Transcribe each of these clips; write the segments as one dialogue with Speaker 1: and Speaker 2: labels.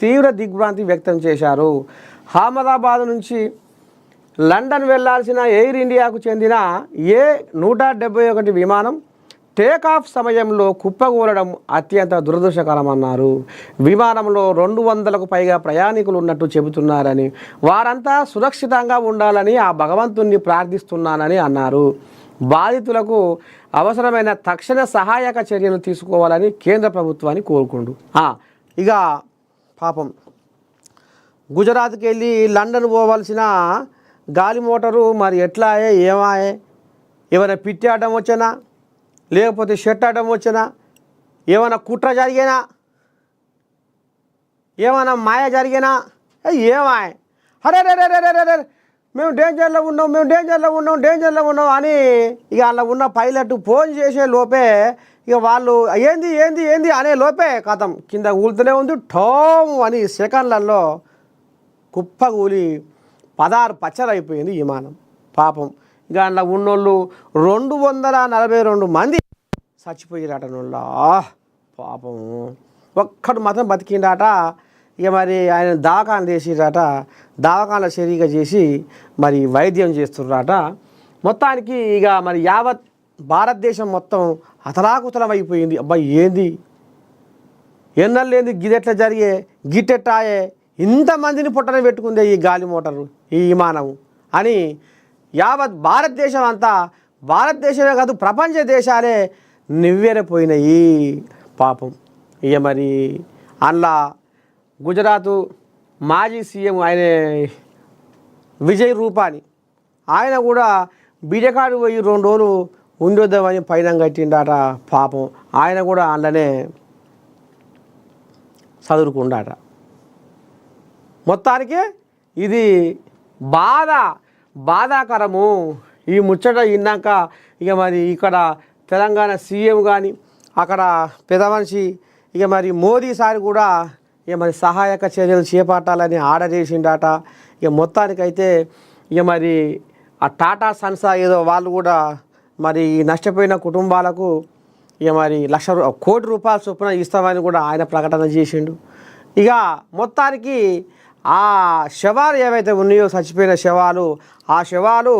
Speaker 1: తీవ్ర దిగ్భ్రాంతి వ్యక్తం చేశారు. అహ్మదాబాద్ నుంచి లండన్ వెళ్లాల్సిన ఎయిర్ ఇండియాకు చెందిన A171 విమానం టేకాఫ్ సమయంలో కుప్పకూలడం అత్యంత దురదృష్టకరమన్నారు. విమానంలో 200కు పైగా ప్రయాణికులు ఉన్నట్టు చెబుతున్నారని, వారంతా సురక్షితంగా ఉండాలని ఆ భగవంతుణ్ణి ప్రార్థిస్తున్నానని అన్నారు. బాధితులకు అవసరమైన తక్షణ సహాయక చర్యలు తీసుకోవాలని కేంద్ర ప్రభుత్వాన్ని కోరుకుండు. ఇక పాపం గుజరాత్కి వెళ్ళి లండన్ పోవాల్సిన గాలి మోటారు మరి ఎట్లా ఏమాయే, ఏమైనా పిట్టి ఆడడం వచ్చానా, లేకపోతే షెట్ ఆడడం వచ్చానా, ఏమైనా కుట్ర జరిగేనా, ఏమైనా మాయ జరిగేనా, ఏమాయే అరే రే రే రే రే రే మేము డేంజర్లో ఉన్నాం అని ఇక అలా ఉన్న పైలట్ ఫోన్ చేసే లోపే ఇక వాళ్ళు ఏంది ఏంది ఏంది అనే లోపే కథం కింద ఊలుతూనే ఉంది. ఠోమ్ అని సెకండ్లలో కుప్పగూలి 16 పచ్చరైపోయింది విమానం. పాపం ఇక అందులో ఉన్నోళ్ళు 242 మంది చచ్చిపోయారట. పాపం ఒక్కడు మాత్రం బతికిండట. ఇక మరి ఆయన దవాఖాన చేసిరట, దవాఖాన సరిగా చేసి మరి వైద్యం చేస్తున్నారట. మొత్తానికి ఇక మరి యావత్ భారతదేశం మొత్తం అతలాకుతలం అయిపోయింది. అబ్బాయి ఏంది ఎన్నెళ్ళేంది గిదెట్లా జరిగే, గిట్టెట్టాయే, ఇంతమందిని పుట్టన పెట్టుకుందే ఈ గాలి మోటారు, ఈ విమానం అని యావత్ భారతదేశం అంతా, భారతదేశమే కాదు ప్రపంచ దేశాలే నివ్వెరపోయినాయి. పాపం ఇక మరి అందులో గుజరాత్ మాజీ సీఎం ఆయన విజయ్ రూపాని ఆయన కూడా బిజకాడు పోయి 2 రోజులు ఉండొద్దామని పైన కట్టిండట. పాపం ఆయన కూడా అందులోనే చదువుకుండాట. మొత్తానికి ఇది బాధాకరము. ఈ ముచ్చట విన్నాక ఇక మరి ఇక్కడ తెలంగాణ సీఎం కానీ అక్కడ పెద్ద మనిషి ఇక మరి మోదీ సార్ కూడా ఇక మరి సహాయక చర్యలు చేపట్టాలని ఆర్డర్ చేసిండట. ఇక మొత్తానికైతే ఇక మరి ఆ టాటా సన్స్ ఏదో వాళ్ళు కూడా మరి నష్టపోయిన కుటుంబాలకు ఇక మరి ₹1,00,000 కోటి చొప్పున ఇస్తామని కూడా ఆయన ప్రకటన చేసిండు. ఇక మొత్తానికి ఆ శవాలు ఏవైతే ఉన్నాయో చచ్చిపోయిన శవాలు, ఆ శవాలు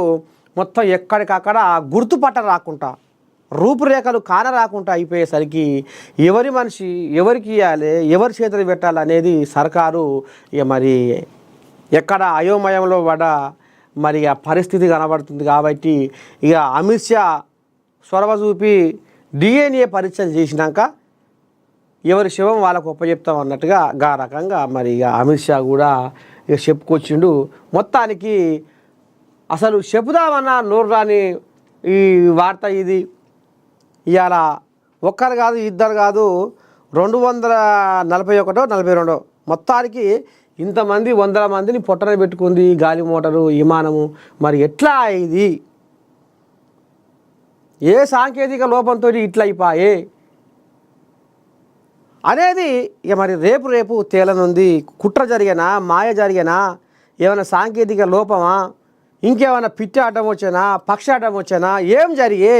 Speaker 1: మొత్తం ఎక్కడికక్కడ గుర్తుపట్ట రాకుండా, రూపురేఖలు కానరాకుండా అయిపోయేసరికి ఎవరి మనిషి ఎవరికి ఇవ్వాలి, ఎవరి చేతులు పెట్టాలనేది సర్కారు ఇక మరి ఎక్కడ అయోమయంలో పడ మరి ఆ పరిస్థితి కనబడుతుంది. కాబట్టి ఇక అమిత్ షా చొరవ చూపి DNA పరీక్షలు చేసినాక ఎవరి శవం వాళ్ళకు ఒప్పచెప్తాం అన్నట్టుగా గా రకంగా మరి ఇక అమిత్ షా కూడా ఇక చెప్పుకొచ్చిండు. మొత్తానికి అసలు చెప్పుదామన్నా నోరు రాని ఈ వార్త ఇది. ఇవాళ ఒక్కరు కాదు, ఇద్దరు కాదు, 241 42 మొత్తానికి ఇంతమంది 100 మందిని పొట్టన పెట్టుకుంది గాలి మోటారు విమానము. మరి ఎట్లా ఇది, ఏ సాంకేతిక లోపంతో ఇట్లా అయిపోయే అనేది ఇక మరి రేపు తేలనుంది. కుట్ర జరిగినా, మాయ జరిగినా, ఏమైనా సాంకేతిక లోపమా, ఇంకేమైనా పిచ్చి ఆటం వచ్చానా, పక్షాటం వచ్చానా, ఏం జరిగే,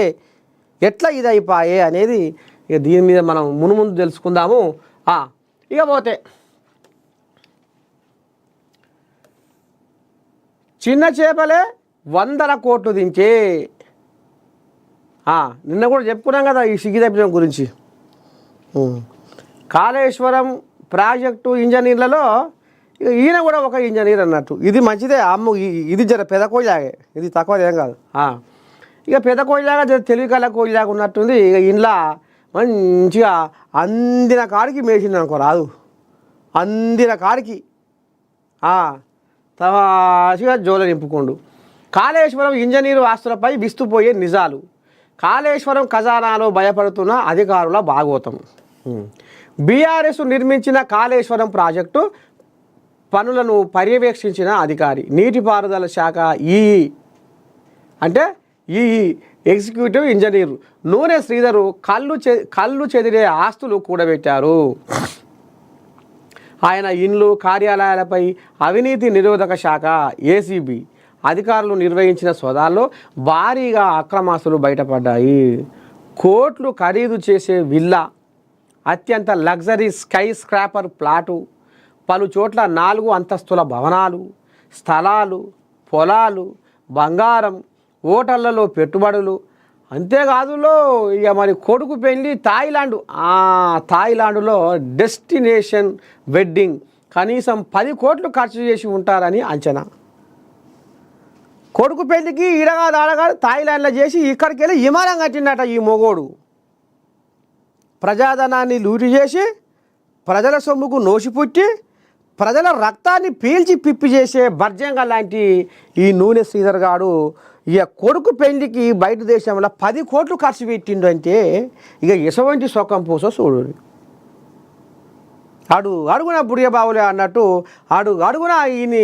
Speaker 1: ఎట్లా ఇది అయిపోయే అనేది ఇక దీని మీద మనం ముందు తెలుసుకుందాము. ఇక పోతే చిన్న చేపలే 100 కోట్లు దించే. నిన్న కూడా చెప్పుకున్నాం కదా ఈ సిగ్గిదప్పడం గురించి. కాళేశ్వరం ప్రాజెక్టు ఇంజనీర్లలో ఈయన కూడా ఒక ఇంజనీర్ అన్నట్టు. ఇది మంచిదే, ఇది జర పెద్ద కోయిలాగే, ఇది తక్కువదేం కాదు. ఇక పెద్ద కోయిలాగా జర తెలివి కల కోయిలాగా ఉన్నట్టుంది. ఇక ఇంట్లో మంచిగా అందిన కాడికి మేసింది అనుకో, రాదు అందిన కాడికి తమాషగా జోల నింపుకోండు. కాళేశ్వరం ఇంజనీరు ఆస్తులపై విస్తుపోయే నిజాలు, కాళేశ్వరం ఖజానాలో భయపడుతున్న అధికారుల భాగోతం. బీఆర్ఎస్ నిర్మించిన కాళేశ్వరం ప్రాజెక్టు పనులను పర్యవేక్షించిన అధికారి, నీటిపారుదల శాఖ అంటే ఎగ్జిక్యూటివ్ ఇంజనీరు నూనె శ్రీధరు కళ్ళు చెదిరే ఆస్తులు కూడబెట్టారు. ఆయన ఇండ్లు, కార్యాలయాలపై అవినీతి నిరోధక శాఖ ACB అధికారులు నిర్వహించిన సోదాల్లో భారీగా అక్రమాస్తులు బయటపడ్డాయి. కోట్లు ఖరీదు చేసే విల్లా, అత్యంత లగ్జరీ స్కై స్క్రాపర్ ప్లాటు, పలు చోట్ల 4 అంతస్తుల భవనాలు, స్థలాలు, పొలాలు, బంగారం, హోటళ్లలో పెట్టుబడులు. అంతేకాదులో ఇక మరి కొడుకు పెళ్ళి థాయిలాండ్లో డెస్టినేషన్ వెడ్డింగ్ కనీసం 10 కోట్లు ఖర్చు చేసి ఉంటారని అంచనా. కొడుకు పెళ్ళికి ఆడగాడు థాయిలాండ్లో చేసి ఇక్కడికి వెళ్ళి విమానం కట్టిండట ఈ మొగోడు. ప్రజాధనాన్ని లూటి చేసి ప్రజల సొమ్ముకు నోసిపుట్టి ప్రజల రక్తాన్ని పీల్చి పిప్పి చేసే బర్జంగా లాంటి ఈ నూనె శ్రీధర్ గాడు ఇక కొడుకు పెళ్లికి బయట దేశంలో 10 కోట్లు ఖర్చు పెట్టిండు అంటే ఇక ఎటువంటి సొక్కం పూసో చూడు. అడుగున బుడియ బావులే అన్నట్టు అడుగున వీని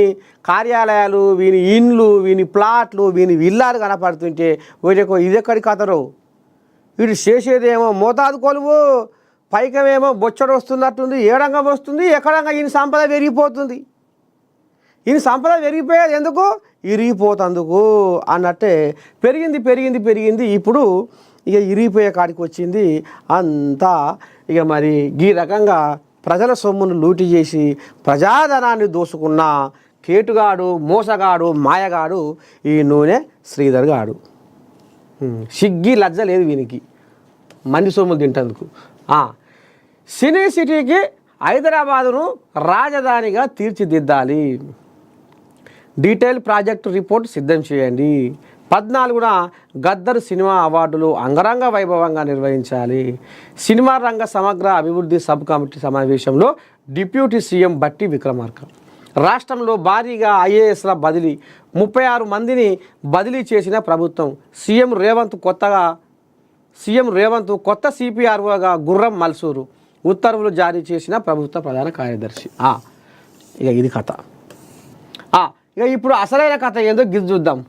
Speaker 1: కార్యాలయాలు, వీని ఇండ్లు, వీని ప్లాట్లు, వీని విల్లాలు కనపడుతుంటే వీడికో ఇదెక్కడి కథరు. వీడు చేసేదేమో మోతాదు కొలువు, పైకమేమో బొచ్చడు వస్తున్నట్టుంది, ఏడంగం వస్తుంది, ఎక్కడంగా ఈయన సంపద పెరిగిపోతుంది. ఈయన సంపద పెరిగిపోయేది ఎందుకు? ఇరిగిపోతందుకు అన్నట్టే పెరిగింది. ఇప్పుడు ఇక ఇరిగిపోయే కాడికి వచ్చింది అంతా. ఇక మరి ఈ రకంగా ప్రజల సొమ్మును లూటి చేసి ప్రజాధనాన్ని దోసుకున్న కేటుగాడు, మోసగాడు, మాయగాడు ఈ నూనె శ్రీధర్ గాడు. సిగ్గి లజ్జ లేదు వీనికి మంది సొమ్ములు తింటందుకు. సినీ సిటీకి హైదరాబాదును రాజధానిగా తీర్చిదిద్దాలి. డీటెయిల్ ప్రాజెక్టు రిపోర్ట్ సిద్ధం చేయండి. 14న గద్దర్ సినిమా అవార్డులు అంగరంగ వైభవంగా నిర్వహించాలి. సినిమా రంగ సమగ్ర అభివృద్ధి సబ్ కమిటీ సమావేశంలో డిప్యూటీ సీఎం బట్టి విక్రమార్క. రాష్ట్రంలో భారీగా ఐఏఎస్ల బదిలీ, 36 మందిని బదిలీ చేసిన ప్రభుత్వం. సీఎం రేవంత్ కొత్త సిపిఆర్ఓగా గుర్రం మల్సూరు ఉత్తర్వులు జారీ చేసిన ప్రభుత్వ ప్రధాన కార్యదర్శి. ఇక ఇది కథ. ఇక ఇప్పుడు అసలైన కథ ఏందో గిది చూద్దాం.